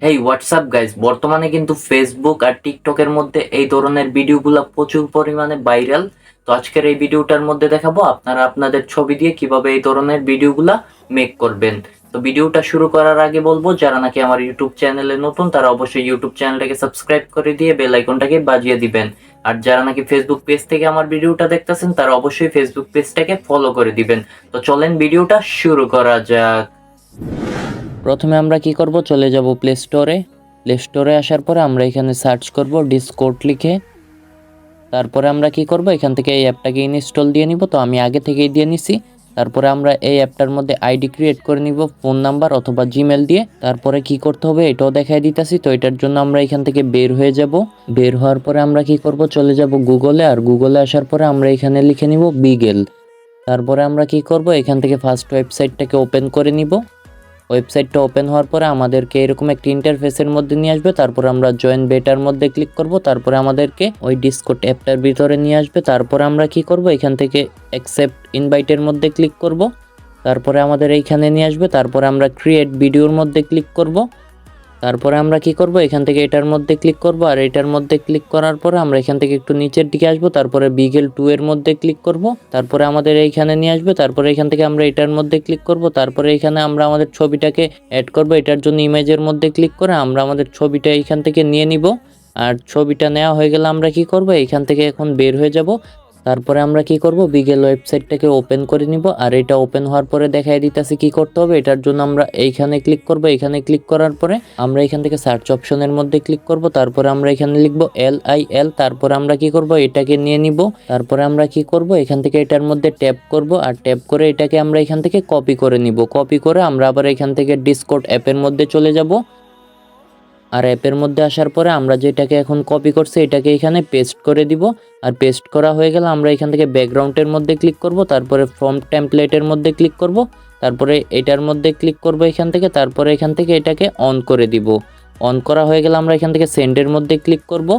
হেই WhatsApp guys, বর্তমানে কিন্তু Facebook আর টিকটকের মধ্যে এই ধরনের ভিডিওগুলো প্রচুর পরিমাণে ভাইরাল। তো আজকের এই ভিডিওটার মধ্যে দেখাবো আপনারা আপনাদের ছবি দিয়ে কিভাবে এই ধরনের ভিডিওগুলা মেক করবেন। তো ভিডিওটা শুরু করার আগে বলবো, যারা নাকি আমার ইউটিউব চ্যানেলে নতুন তারা অবশ্যই ইউটিউব চ্যানেলটাকে সাবস্ক্রাইব করে দিয়ে বেল আইকনটাকে বাজিয়ে দিবেন। আর যারা নাকি ফেসবুক পেজ থেকে আমার ভিডিওটা দেখতেছেন তারা অবশ্যই ফেসবুক পেজটাকে ফলো করে দিবেন। তো চলেন ভিডিওটা শুরু করা যাক। প্রথমে আমরা কি করব, চলে যাব প্লে স্টোরে। প্লে স্টোরে আসার পরে আমরা এখানে সার্চ করব ডিসকর্ড লিখে। তারপরে আমরা কি করব, এখান থেকে এই অ্যাপটাকে ইনস্টল দিয়ে নিব। তো আমি আগে থেকেই দিয়ে নিছি। তারপরে আমরা এই অ্যাপটার মধ্যে আইডি ক্রিয়েট করে নিব ফোন নাম্বার অথবা জিমেল দিয়ে। তারপরে কি করতে হবে এটাও দেখাই দিতেছি। তো এটার জন্য আমরা এখান থেকে বের হয়ে যাব। বের হওয়ার পরে আমরা কি করব, চলে যাব গুগলে। আর গুগলে আসার পরে আমরা এখানে লিখে নিব বিগেল। তারপরে আমরা কি করব, এখান থেকে ফার্স্ট ওয়েবসাইটটাকে ওপেন করে নিব। ওয়েবসাইটটা ওপেন হওয়ার পরে আমাদেরকে এরকম একটা ইন্টারফেসের মধ্যে নিয়ে আসবে। তারপর আমরা জয়েন বেটার মধ্যে ক্লিক করব। তারপরে আমাদেরকে ওই ডিসকর্ড অ্যাপটার ভিতরে নিয়ে আসবে। তারপরে আমরা কি করব, এখান থেকে অ্যাকসেপ্ট ইনভাইটের মধ্যে ক্লিক করব। তারপরে আমাদের এইখানে নিয়ে আসবে। তারপরে আমরা ক্রিয়েট ভিডিওর মধ্যে ক্লিক করব। তারপরে আমরা কি করব, এখান থেকে এটার মধ্যে ক্লিক করব। আর এটার মধ্যে ক্লিক করার পরে আমরা এখান থেকে একটু নিচের দিকে আসব। তারপরে বিগেল 2 এর মধ্যে ক্লিক করব। তারপরে আমাদের এইখানে নিয়ে আসবে। তারপরে এখান থেকে আমরা এটার মধ্যে ক্লিক করব। তারপরে এখানে আমরা আমাদের ছবিটাকে অ্যাড করব। এটার জন্য ইমেজের মধ্যে ক্লিক করে আমরা আমাদের ছবিটা এইখান থেকে নিয়ে নিব। আর ছবিটা নেওয়া হয়ে গেলে আমরা কি করব, এইখান থেকে এখন বের হয়ে যাব। তারপরে আমরা কি করব, বিগেল ওয়েবসাইটটাকে ওপেন করে নিব। আর এটা ওপেন হওয়ার পরে দেখাই দিতেছি কি করতে হবে। এটার জন্য আমরা এইখানে ক্লিক করব। এখানে ক্লিক করার পরে আমরা এখান থেকে সার্চ অপশনের মধ্যে ক্লিক করব। তারপরে আমরা এখানে লিখব LIL। তারপরে আমরা কি করব, এটাকে নিয়ে নিব। তারপরে আমরা কি করব, এখান থেকে এটার মধ্যে ট্যাপ করব। আর ট্যাপ করে এটাকে আমরা এখান থেকে কপি করে নিব। কপি করে আমরা আবার এখান থেকে ডিসকর্ড অ্যাপের মধ্যে চলে যাব। আর অ্যাপের মধ্যে আসার পরে আমরা যেটাকে এখন কপি করছি এটাকে এখানে পেস্ট করে দিব। আর পেস্ট করা হয়ে গেলে আমরা এখান থেকে ব্যাকগ্রাউন্ডের মধ্যে ক্লিক করব। তারপরে ফর্ম টেমপ্লেটের মধ্যে ক্লিক করব। তারপরে এটার মধ্যে ক্লিক করব এখান থেকে। তারপরে এখান থেকে এটাকে অন করে দিব। অন করা হয়ে গেলে আমরা এখান থেকে সেন্ডের মধ্যে ক্লিক করব।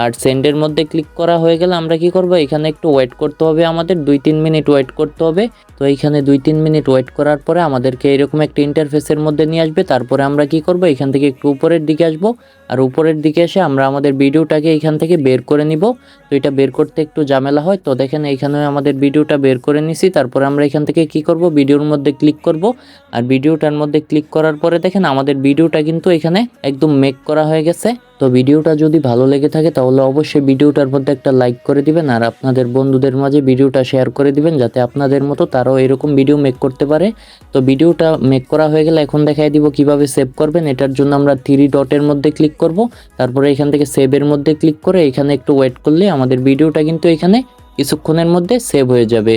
আর সেন্ডের মধ্যে ক্লিক করা হয়ে গেলে আমরা কি করব, এখানে একটু ওয়েট করতে হবে, আমাদের 2-3 মিনিট ওয়েট করতে হবে। তো এইখানে 2-3 মিনিট ওয়েট করার পরে আমাদেরকে এরকম একটা ইন্টারফেসের মধ্যে নিয়ে আসবে। তারপরে আমরা কি করব, এখান থেকে একটু উপরের দিকে আসব। আর উপরের দিকে এসে আমরা আমাদের ভিডিওটাকে এখান থেকে বের করে নিব। তো এটা বের করতে একটু ঝামেলা হয়। তো দেখেন এইখানে আমাদের ভিডিওটা বের করে নিছি। তারপরে আমরা এখান থেকে কি করব, ভিডিওর মধ্যে ক্লিক করব। আর ভিডিওটার মধ্যে ক্লিক করার পরে দেখেন আমাদের ভিডিওটা কিন্তু এখানে একদম মেক করা হয়ে গেছে। তো ভিডিওটা যদি ভালো লেগে থাকে তাহলে অবশ্যই ভিডিওটার মধ্যে একটা লাইক করে দিবেন। আর আপনাদের বন্ধুদের মাঝে ভিডিওটা শেয়ার করে দিবেন, যাতে আপনাদের মতো তারাও এরকম ভিডিও মেক করতে পারে। তো ভিডিওটা মেক করা হয়ে গেলে এখন দেখাই দিব কিভাবে সেভ করবেন। এটার জন্য আমরা 3 ডটের মধ্যে ক্লিক করব। তারপরে এখান থেকে সেভের মধ্যে ক্লিক করে এখানে একটু ওয়েট করলে আমাদের ভিডিওটা কিন্তু এখানে কিছুক্ষণের মধ্যে সেভ হয়ে যাবে।